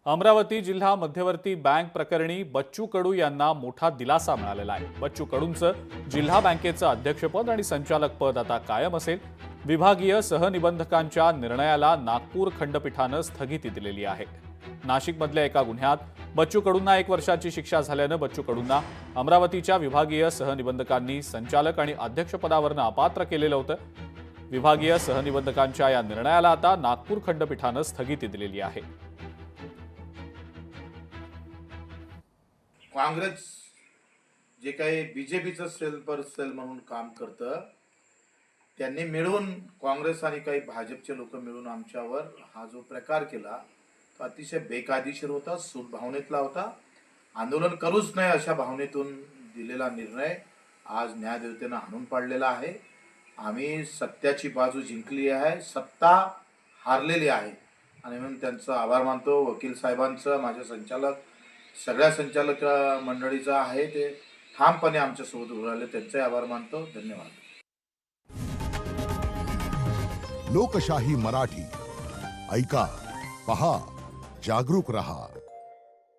अमरावती जिल्हा मध्यवर्ती बँक प्रकरणी बच्चू कडू यांना मोठा दिलासा मिळालेला आहे। बच्चू कडूंचं जिल्हा बँकेचं अध्यक्षपद आणि संचालक पद आता कायम असेल। विभागीय सहनिबंधकांच्या निर्णयाला नागपूर खंडपीठानं स्थगिती दिलेली आहे। नाशिकमधल्या एका गुन्ह्यात बच्चू कडूंना 1 वर्षाची शिक्षा झाल्यानं बच्चू कडूंना अमरावतीच्या विभागीय सहनिबंधकांनी संचालक आणि अध्यक्षपदावरून अपात्र केलेलं होतं। विभागीय सहनिबंधकांच्या या निर्णयाला आता नागपूर खंडपीठानं स्थगिती दिलेली आहे। काँग्रेस जे काही बीजेपीचं सेल पर सेल म्हणून काम करतं, त्यांनी मिळून काँग्रेस आणि काही भाजपचे लोक मिळून आमच्यावर हा जो प्रकार केला तो अतिशय बेकायदेशीर होता, सूड भावनेतला होता। आंदोलन करूच नये अशा भावनेतून दिलेला निर्णय आज न्यायदेवतेनं हाणून पाडलेला आहे। आम्ही सत्याची बाजू जिंकली आहे, सत्ता हारलेली आहे आणि म्हणून त्यांचा आभार मानतो। वकील साहेबांचं, माझे संचालक, सगळ्या संचालक मंडळीचा आहे ते ठामपणे आमच्यासोबत उभे राहिले, त्यांचे आभार मानतो। धन्यवाद। लोकशाही मराठी ऐका, पहा, जागरूक रहा।